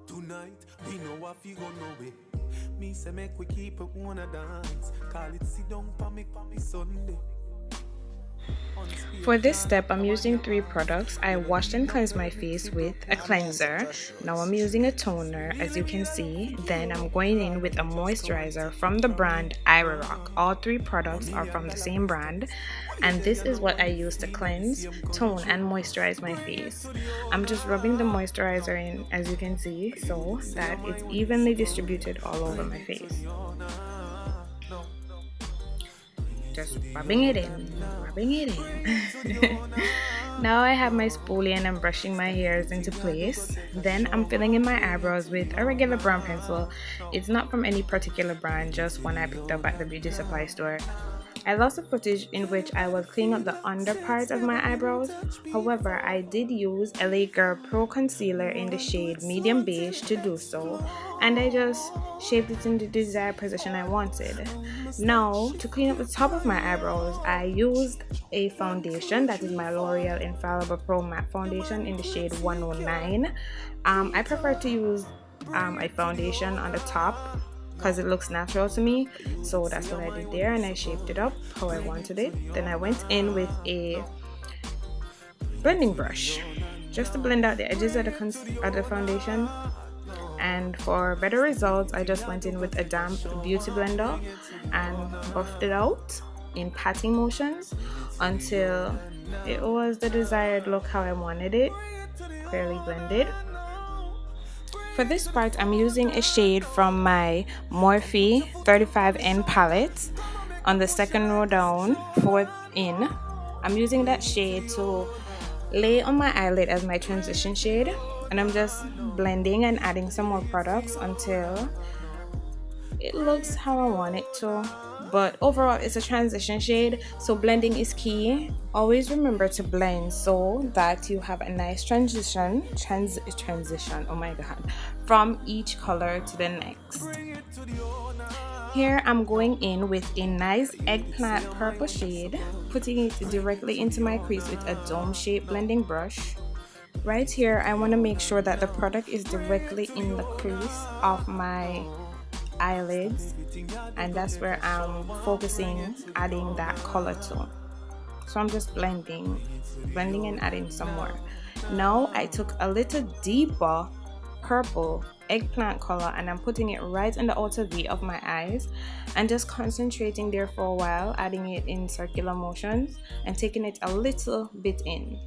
Tonight, we know if you go no way. Me say make we keep it wanna dance. Call it sit down for me Sunday. For this step, I'm using 3 products. I washed and cleansed my face with a cleanser. Now I'm using a toner, as you can see. Then I'm going in with a moisturizer from the brand Rock. All 3 products are from the same brand. And this is what I use to cleanse, tone, and moisturize my face. I'm just rubbing the moisturizer in, as you can see, so that it's evenly distributed all over my face. Just rubbing it in. Now I have my spoolie and I'm brushing my hairs into place. Then I'm filling in my eyebrows with a regular brown pencil. It's not from any particular brand, just one I picked up at the beauty supply store. I lost a footage in which I was cleaning up the under part of my eyebrows. However, I did use L.A Girl Pro Concealer in the shade Medium Beige to do so, and I just shaped it in the desired position I wanted. Now, to clean up the top of my eyebrows, I used a foundation that is my L'Oreal Infallible Pro Matte Foundation in the shade 109. I prefer to use a foundation on the top because it looks natural to me, so that's what I did there, and I shaped it up how I wanted it. Then I went in with a blending brush just to blend out the edges of the foundation, and for better results I just went in with a damp beauty blender and buffed it out in patting motions until it was the desired look how I wanted it, clearly blended. For this part, I'm using a shade from my Morphe 35N palette on the second row down, 4th in. I'm using that shade to lay on my eyelid as my transition shade, and I'm just blending and adding some more products until it looks how I want it to. But overall, it's a transition shade, so blending is key. Always remember to blend so that you have a nice transition, oh my god, from each color to the next. Here I'm going in with a nice eggplant purple shade, putting it directly into my crease with a dome shaped blending brush. Right here, I want to make sure that the product is directly in the crease of my eyelids, and that's where I'm focusing, adding that color to. So I'm just blending and adding some more. Now I took a little deeper purple eggplant color and I'm putting it right in the outer V of my eyes and just concentrating there for a while, adding it in circular motions and taking it a little bit in.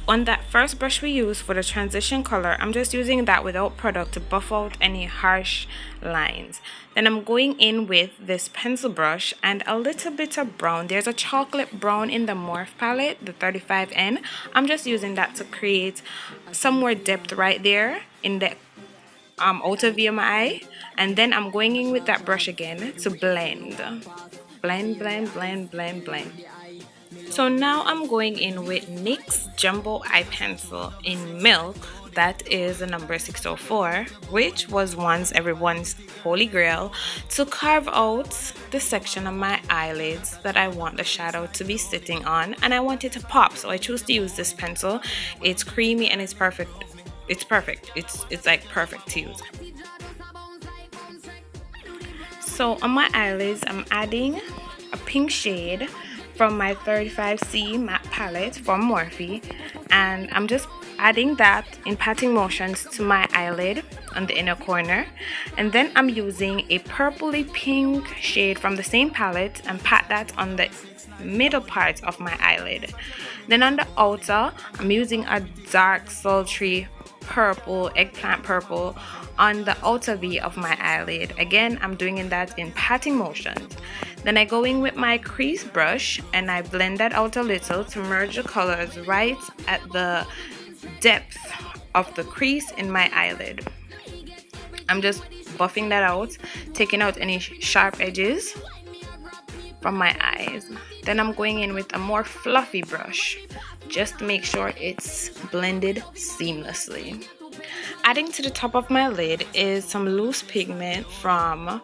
On that first brush we used for the transition color, I'm just using that without product to buff out any harsh lines. Then I'm going in with this pencil brush and a little bit of brown. There's a chocolate brown in the Morphe palette, the 35N. I'm just using that to create some more depth right there in the outer V of my eye. And then I'm going in with that brush again to blend. Blend. So now I'm going in with NYX Jumbo Eye Pencil in Milk, that is the number 604, which was once everyone's holy grail, to carve out the section of my eyelids that I want the shadow to be sitting on, and I want it to pop, so I choose to use this pencil. It's creamy and it's perfect. It's like perfect to use. So on my eyelids, I'm adding a pink shade from my 35C matte palette from Morphe, and I'm just adding that in patting motions to my eyelid on the inner corner, and then I'm using a purpley pink shade from the same palette and pat that on the middle part of my eyelid. Then on the outer, I'm using a dark sultry purple, eggplant purple, on the outer V of my eyelid. Again, I'm doing that in patting motions. Then I go in with my crease brush and I blend that out a little to merge the colors right at the depth of the crease in my eyelid. I'm just buffing that out, taking out any sharp edges from my eyes. Then I'm going in with a more fluffy brush just to make sure it's blended seamlessly. Adding to the top of my lid is some loose pigment from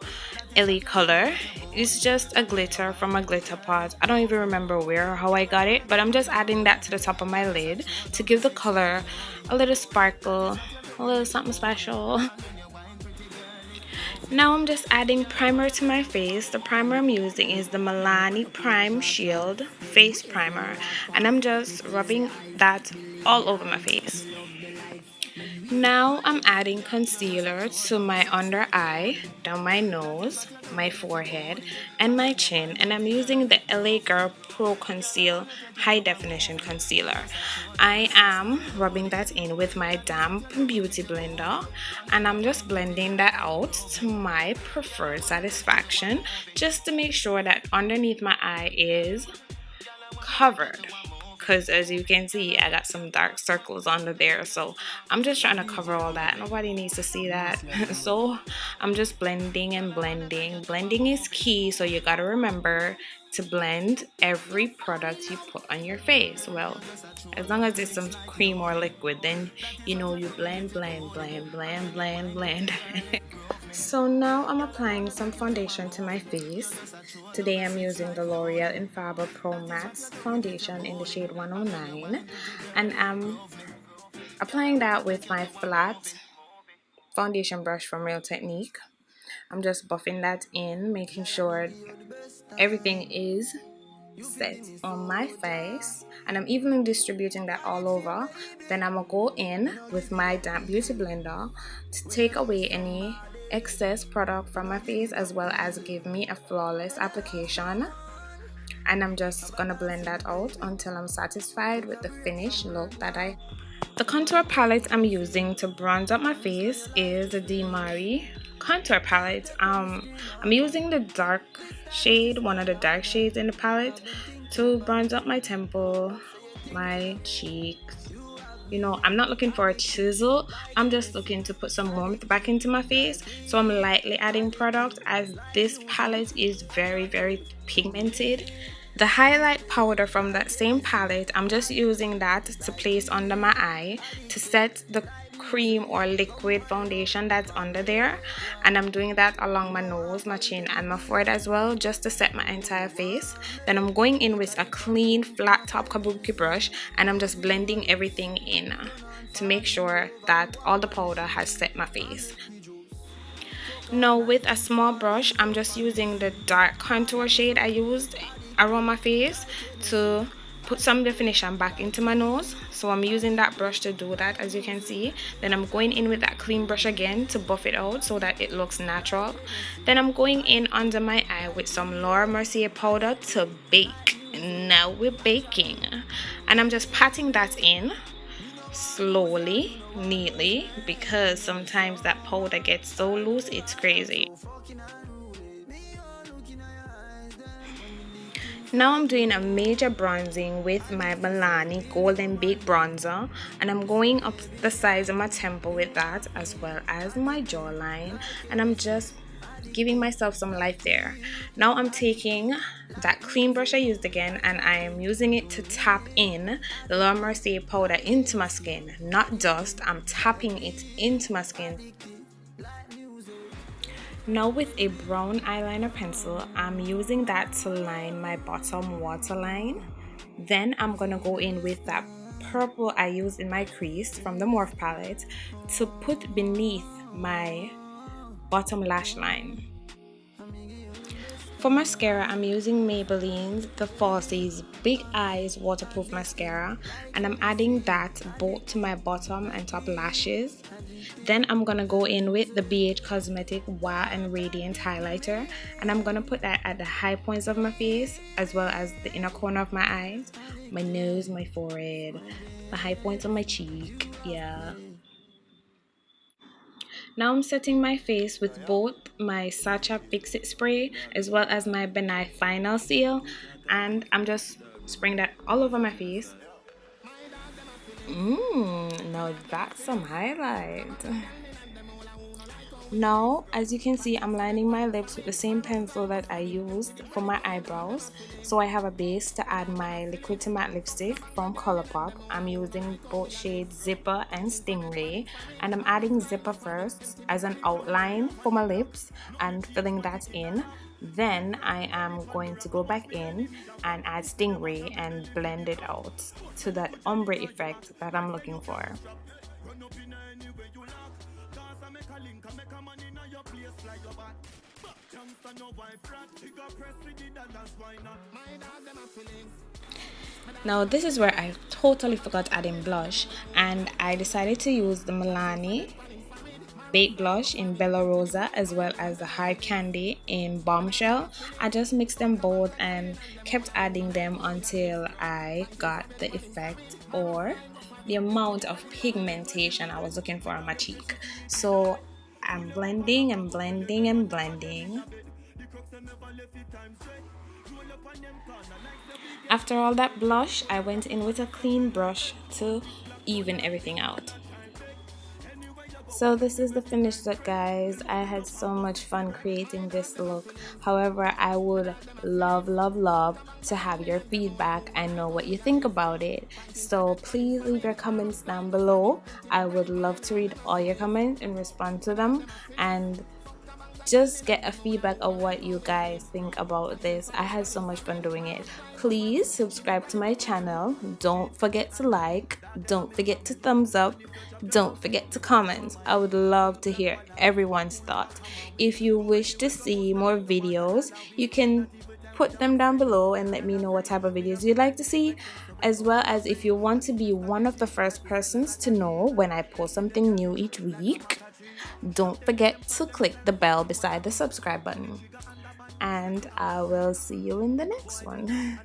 LA Color. It's just a glitter from a glitter pot. I don't even remember where or how I got it, but I'm just adding that to the top of my lid to give the color a little sparkle, a little something special. Now I'm just adding primer to my face. The primer I'm using is the Milani Prime Shield Face Primer, and I'm just rubbing that all over my face. Now I'm adding concealer to my under eye, down my nose, my forehead, and my chin, and I'm using the LA Girl Pro Conceal High Definition Concealer. I am rubbing that in with my damp beauty blender, and I'm just blending that out to my preferred satisfaction, just to make sure that underneath my eye is covered, because as you can see I got some dark circles under there, so I'm just trying to cover all that. Nobody needs to see that. So I'm just blending and blending is key, so you gotta remember to blend every product you put on your face. Well, as long as it's some cream or liquid, then you know you blend. So now I'm applying some foundation to my face. Today I'm using the L'Oreal Infallible Pro Matte Foundation in the shade 109, and I'm applying that with my flat foundation brush from Real Technique. I'm just buffing that in, making sure everything is set on my face, and I'm evenly distributing that all over. Then I'm gonna go in with my damp beauty blender to take away any excess product from my face, as well as give me a flawless application. And I'm just gonna blend that out until I'm satisfied with the finished look that The contour palette I'm using to bronze up my face is the Demi contour palette. I'm using the dark shade, one of the dark shades in the palette, to bronze up my temple, my cheeks. You know, I'm not looking for a chisel, I'm just looking to put some warmth back into my face. So I'm lightly adding product, as this palette is very pigmented. The highlight powder from that same palette, I'm just using that to place under my eye to set the cream or liquid foundation that's under there, and I'm doing that along my nose, my chin, and my forehead as well, just to set my entire face. Then I'm going in with a clean flat top kabuki brush, and I'm just blending everything in to make sure that all the powder has set my face. Now with a small brush, I'm just using the dark contour shade I used around my face to put some definition back into my nose. So I'm using that brush to do that, as you can see. Then I'm going in with that clean brush again to buff it out so that it looks natural. Then I'm going in under my eye with some Laura Mercier powder to bake. Now we're baking, and I'm just patting that in slowly, neatly, because sometimes that powder gets so loose it's crazy. Now I'm doing a major bronzing with my Milani Golden Bake Bronzer, and I'm going up the sides of my temple with that, as well as my jawline, and I'm just giving myself some life there. Now I'm taking that clean brush I used again, and I am using it to tap in the Laura Mercier powder into my skin. Not dust, I'm tapping it into my skin. Now with a brown eyeliner pencil, I'm using that to line my bottom waterline. Then I'm gonna go in with that purple I used in my crease from the Morphe palette to put beneath my bottom lash line. For mascara, I'm using Maybelline The Falsies Big Eyes Waterproof Mascara, and I'm adding that both to my bottom and top lashes. Then I'm gonna go in with the Beige Cosmetic Wow and Radiant Highlighter, and I'm gonna put that at the high points of my face, as well as the inner corner of my eyes, my nose, my forehead, the high points of my cheek, yeah. Now I'm setting my face with both my Sacha Fix It spray as well as my Benai Final Seal, and I'm just spraying that all over my face. Now that's some highlight. Now, as you can see, I'm lining my lips with the same pencil that I used for my eyebrows. So I have a base to add my liquid to matte lipstick from Colourpop. I'm using both shades Zipper and Stingray, and I'm adding Zipper first as an outline for my lips and filling that in. Then I am going to go back in and add Stingray and blend it out to that ombre effect that I'm looking for. Now this is where I totally forgot adding blush, and I decided to use the Milani Baked Blush in Bella Rosa as well as the Hard Candy in Bombshell. I just mixed them both and kept adding them until I got the effect or the amount of pigmentation I was looking for on my cheek. So I'm blending and blending and blending. After all that blush, I went in with a clean brush to even everything out. So this is the finished look, guys. I had so much fun creating this look. However, I would love to have your feedback and know what you think about it. So please leave your comments down below. I would love to read all your comments and respond to them, and just get a feedback of what you guys think about this. I had so much fun doing it. Please subscribe to my channel. Don't forget to like. Don't forget to thumbs up. Don't forget to comment. I would love to hear everyone's thoughts. If you wish to see more videos, you can put them down below and let me know what type of videos you'd like to see, as well as if you want to be one of the first persons to know when I post something new each week. Don't forget to click the bell beside the subscribe button, and I will see you in the next one.